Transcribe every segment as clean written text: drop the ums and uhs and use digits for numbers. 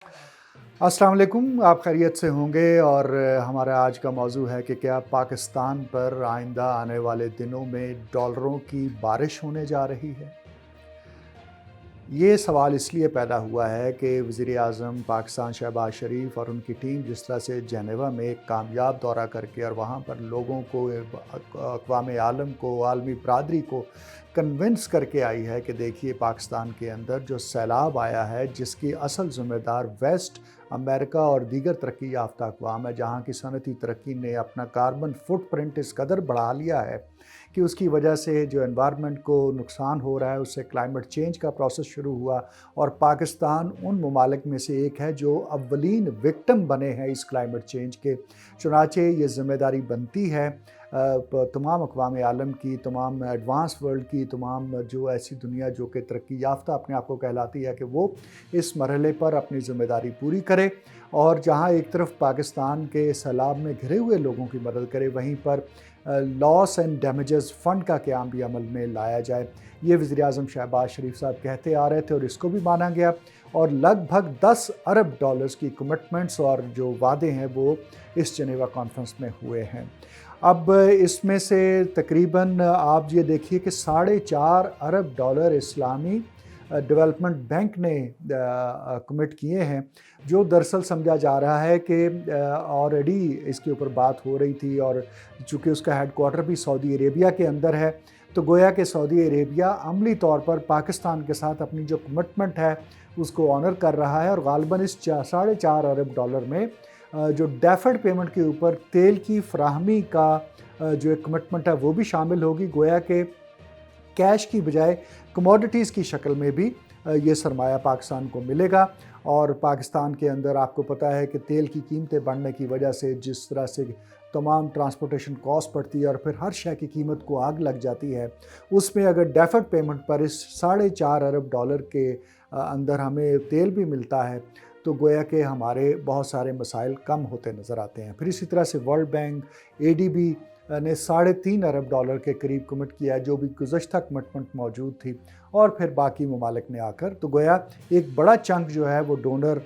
अस्सलाम वालेकुम, आप खैरियत से होंगे और हमारा आज का मौज़ू है कि क्या पाकिस्तान पर आइंदा आने वाले दिनों में डॉलरों की बारिश होने जा रही है? ये सवाल इसलिए पैदा हुआ है कि वज़ीर-ए-आज़म पाकिस्तान शहबाज शरीफ और उनकी टीम जिस तरह से जेनेवा में एक कामयाब दौरा करके और वहाँ पर लोगों को अक़वाम आलम को, आलमी बरादरी को कन्विंस करके आई है कि देखिए पाकिस्तान के अंदर जो सैलाब आया है जिसकी असल ज़िम्मेदार वेस्ट, अमेरिका और दीगर तरक्की याफ़्ता अक़वाम है, जहाँ की सनअती तरक्की ने अपना कार्बन फुटप्रिंट इस कदर बढ़ा लिया है कि उसकी वजह से जो एनवायरनमेंट को नुकसान हो रहा है, उससे क्लाइमेट चेंज का प्रोसेस शुरू हुआ और पाकिस्तान उन ममालिक में से एक है जो अव्वलीन विक्टिम बने हैं इस क्लाइमेट चेंज के। चुनांचे ये ज़िम्मेदारी बनती है तमाम अक़वाम आलम की, तमाम एडवांस वर्ल्ड की, तमाम जो ऐसी दुनिया जो कि तरक्की याफ़्ता अपने आप को कहलाती है कि वो इस मरहले पर अपनी ज़िम्मेदारी पूरी करे और जहाँ एक तरफ पाकिस्तान के सैलाब में घिरे हुए लोगों की मदद करे, वहीं पर लॉस एंड डैमेजेस फ़ंड का क़याम भी अमल में लाया जाए। ये वज़ीर-ए-आज़म शहबाज शरीफ साहब कहते आ रहे थे और इसको भी माना गया और लगभग 10 अरब डॉलर्स की कमिटमेंट्स और जो वादे हैं वो इस जेनेवा कॉन्फ्रेंस में हुए हैं। अब इसमें से तकरीबन आप ये देखिए कि 4.5 अरब डॉलर इस्लामी डेवलपमेंट बैंक ने कमिट किए हैं, जो दरअसल समझा जा रहा है कि ऑलरेडी इसके ऊपर बात हो रही थी और चूँकि उसका हेडक्वार्टर भी सऊदी अरेबिया के अंदर है, तो गोया कि सऊदी अरेबिया अमली तौर पर पाकिस्तान के साथ अपनी जो कमिटमेंट है उसको ऑनर कर रहा है और ग़ालिबन इस 4.5 अरब डॉलर में जो डेफर्ड पेमेंट के ऊपर तेल की फ़राहमी का जो एक कमिटमेंट है वो भी शामिल होगी। गोया के कैश की बजाय कमोडिटीज़ की शक्ल में भी ये सरमाया पाकिस्तान को मिलेगा और पाकिस्तान के अंदर आपको पता है कि तेल की कीमतें बढ़ने की वजह से जिस तरह से तमाम ट्रांसपोर्टेशन कॉस्ट पड़ती है और फिर हर शय की कीमत को आग लग जाती है, उसमें अगर डेफर्ड पेमेंट पर इस 4.5 अरब डॉलर के अंदर हमें तेल भी मिलता है तो गोया के हमारे बहुत सारे मसाइल कम होते नज़र आते हैं। फिर इसी तरह से वर्ल्ड बैंक, एडीबी ने 3.5 अरब डॉलर के करीब कमिट किया है, जो भी गुज़श्ता कमिटमेंट मौजूद थी और फिर बाकी ममालिक ने आकर, तो गोया एक बड़ा चंक जो है वो डोनर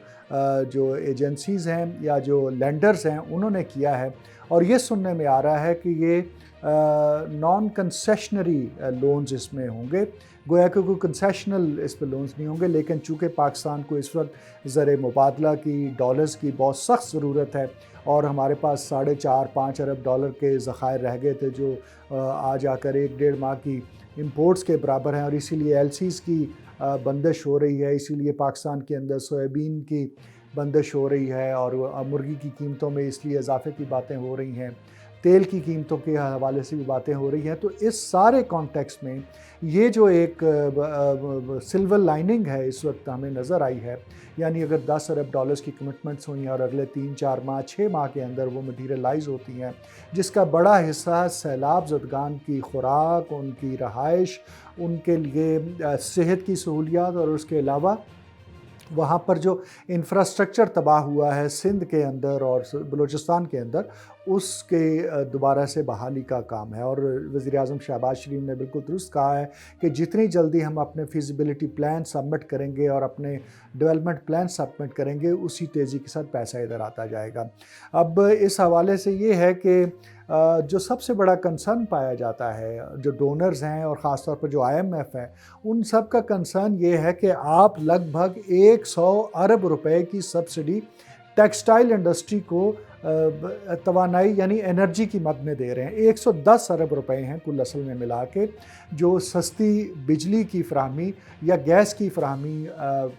जो एजेंसीज़ हैं या जो लेंडर्स हैं उन्होंने किया है और ये सुनने में आ रहा है कि ये नॉन कंसेशनरी लोन्स इसमें होंगे। गोया कि कोई कंसेशनल इस पर लोन्स नहीं होंगे, लेकिन चूँकि पाकिस्तान को इस वक्त ज़र मुबादला की, डॉलर्स की बहुत सख्त ज़रूरत है और हमारे पास 4.5-5 अरब डॉलर के ज़खायर रह गए थे जो आज आकर 1-1.5 माह की इंपोर्ट्स के बराबर हैं और इसीलिए एलसीज़ की बंदिश हो रही है। इसीलिए पाकिस्तान के अंदर सोयाबीन की बंदिश हो रही है और मुर्गी की कीमतों में इसलिए इजाफे की बातें हो रही हैं, तेल की कीमतों के हवाले से भी बातें हो रही हैं। तो इस सारे कॉन्टेक्स्ट में ये जो एक सिल्वर लाइनिंग है इस वक्त हमें नज़र आई है, यानी अगर 10 अरब डॉलर्स की कमिटमेंट्स हुई हैं और अगले 3-4 माह 6 माह के अंदर वो मटीरियलाइज़ होती हैं, जिसका बड़ा हिस्सा सैलाब ज़दगान की खुराक, उनकी रहाइश, उनके लिए सेहत की सहूलियात और उसके अलावा वहाँ पर जो इंफ्रास्ट्रक्चर तबाह हुआ है सिंध के अंदर और बलूचिस्तान के अंदर, उसके दोबारा से बहाली का काम है। और वज़ीर-ए-आज़म शहबाज शरीफ ने बिल्कुल दुरुस्त कहा है कि जितनी जल्दी हम अपने फ़िज़िबिलिटी प्लान सबमिट करेंगे और अपने डेवलपमेंट प्लान सबमिट करेंगे, उसी तेज़ी के साथ पैसा इधर आता जाएगा। अब इस हवाले से ये है कि जो सबसे बड़ा कंसर्न पाया जाता है जो डोनर्स हैं और ख़ास तौर पर जो आईएमएफ है, उन सब का कंसर्न ये है कि आप लगभग 100 अरब रुपए की सब्सिडी टेक्सटाइल इंडस्ट्री को तवानाई यानी एनर्जी की मद में दे रहे हैं। 110 अरब रुपए हैं कुल असल में मिला के, जो सस्ती बिजली की फ़राहमी या गैस की फ़राहमी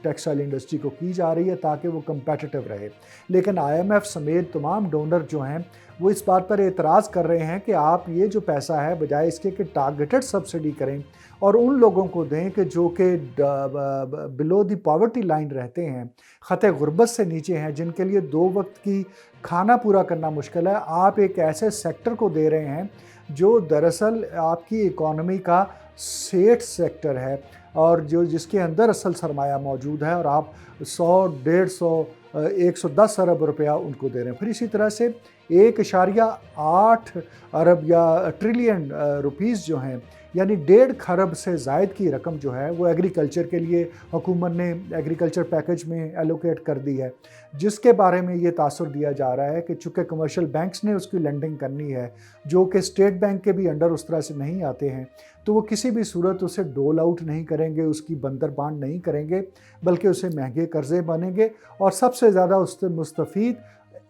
टेक्सटाइल इंडस्ट्री को की जा रही है ताकि वो कम्पेटिटिव रहे। लेकिन आईएमएफ समेत तमाम डोनर जो हैं वो इस बात पर एतराज़ कर रहे हैं कि आप ये जो पैसा है बजाय इसके कि टारगेटेड सब्सिडी करें और उन लोगों को दें कि जो कि बिलो द पॉवर्टी लाइन रहते हैं, ख़त गुर्बत से नीचे हैं, जिनके लिए 2 वक्त की खाना पूरा करना मुश्किल है। आप एक ऐसे सेक्टर को दे रहे हैं जो दरअसल आपकी इकॉनमी का सेठ सेक्टर है और जो जिसके अंदर असल सरमाया मौजूद है और आप 100, 150, 110 अरब रुपया उनको दे रहे हैं। फिर इसी तरह से 1.8 अरब या ट्रिलियन रुपीस जो हैं यानी 1.5 खरब से ज़ायद की रकम जो है वो एग्रीकल्चर के लिए हुकूमत ने एग्रीकल्चर पैकेज में एलोकेट कर दी है, जिसके बारे में ये तासुर दिया जा रहा है कि चूँकि कमर्शियल बैंक्स ने उसकी लेंडिंग करनी है, जो कि स्टेट बैंक के भी अंडर उस तरह से नहीं आते हैं, तो वो किसी भी सूरत उसे डोल आउट नहीं करेंगे, उसकी बंदरबांट नहीं करेंगे, बल्कि उसे महंगे कर्जे बनेंगे और सबसे ज़्यादा उससे मुस्तफ़ीद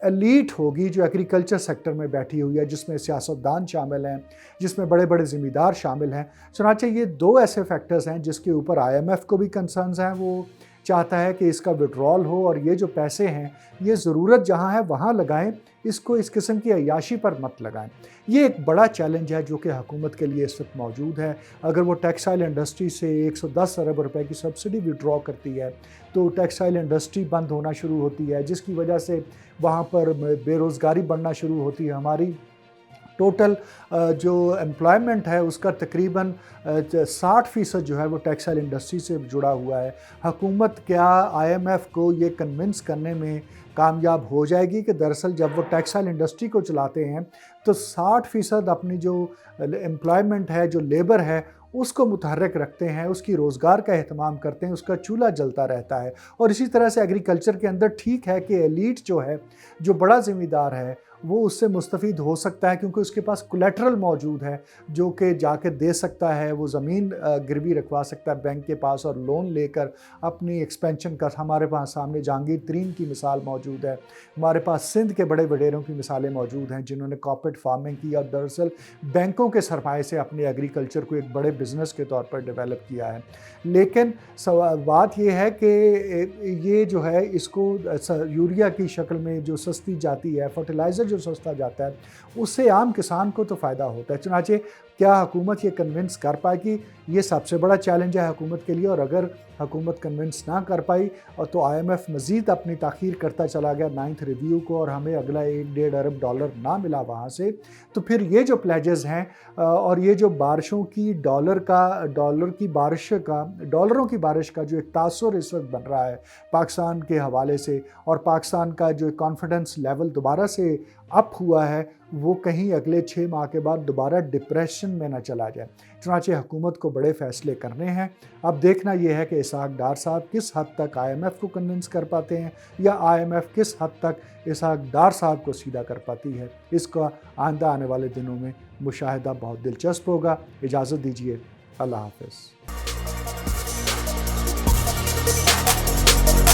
एलीट होगी जो एग्रीकल्चर सेक्टर में बैठी हुई है, जिसमें सियासतदान शामिल हैं, जिसमें बड़े बड़े ज़िम्मेदार शामिल हैं। चुनांचे ये 2 ऐसे फैक्टर्स हैं जिसके ऊपर IMF को भी कंसर्न्स हैं। वो चाहता है कि इसका विड्रॉल हो और ये जो पैसे हैं ये ज़रूरत जहाँ है वहाँ लगाएं, इसको इस किस्म की अय्याशी पर मत लगाएं। ये एक बड़ा चैलेंज है जो कि हुकूमत के लिए इस वक्त मौजूद है। अगर वो टेक्सटाइल इंडस्ट्री से 110 अरब रुपए की सब्सिडी विड्रॉ करती है तो टेक्सटाइल इंडस्ट्री बंद होना शुरू होती है, जिसकी वजह से वहाँ पर बेरोज़गारी बढ़ना शुरू होती है। हमारी टोटल जो एम्प्लॉयमेंट है उसका तकरीबन 60% जो है वो टेक्सटाइल इंडस्ट्री से जुड़ा हुआ है। हुकूमत क्या IMF को ये कन्विंस करने में कामयाब हो जाएगी कि दरअसल जब वो टेक्सटाइल इंडस्ट्री को चलाते हैं तो 60% अपनी जो एम्प्लॉयमेंट है, जो लेबर है, उसको मुतहर्रिक रखते हैं, उसकी रोज़गार का एहतमाम करते हैं, उसका चूल्हा जलता रहता है। और इसी तरह से एग्रीकल्चर के अंदर ठीक है कि एलीट जो है, जो बड़ा ज़िम्मेदार है, वो उससे मुस्तफ़ीद हो सकता है क्योंकि उसके पास कोलेटरल मौजूद है जो कि जाके दे सकता है। वो ज़मीन गिरवी रखवा सकता है बैंक के पास और लोन लेकर अपनी एक्सपेंशन कर। हमारे पास सामने जहांगीर तरीन की मिसाल मौजूद है, हमारे पास सिंध के बड़े वडेरों की मिसालें मौजूद हैं जिन्होंने कॉर्पोरेट फार्मिंग की और दरअसल बैंकों के सरमाए से अपने एग्रीकल्चर को एक बड़े बिज़नेस के तौर पर डेवलप किया है। लेकिन बात यह है कि ये जो है इसको यूरिया की शक्ल में जो सस्ती जाती है, फर्टिलाइज़र जो सस्ता जाता है, उससे आम किसान को तो फ़ायदा होता है। चुनांचे क्या हुकूमत ये कन्विंस कर पाएगी? ये सबसे बड़ा चैलेंज है हुकूमत के लिए। और अगर हुकूमत कन्विंस ना कर पाई और तो IMF मज़ीद अपनी ताख़ीर करता चला गया 9th रिव्यू को और हमें अगला 1.5 अरब डॉलर ना मिला वहाँ से, तो फिर ये जो प्लेजेस हैं और ये जो बारिशों की डॉलरों की बारिश का जो एक तासुर इस वक्त बन रहा है पाकिस्तान के हवाले से, और पाकिस्तान का जो कॉन्फिडेंस लेवल दोबारा से अप हुआ है, वो कहीं अगले 6 माह के बाद दोबारा डिप्रेशन में ना चला जाए। चुनांचे हुकूमत को बड़े फ़ैसले करने हैं। अब देखना यह है कि इसहाक डार साहब किस हद तक IMF को कन्विंस कर पाते हैं या IMF किस हद तक इसहाक डार साहब को सीधा कर पाती है। इसका आइंदा आने वाले दिनों में मुशाहिदा बहुत दिलचस्प होगा। इजाज़त दीजिए, अल्लाह हाफ़िज़।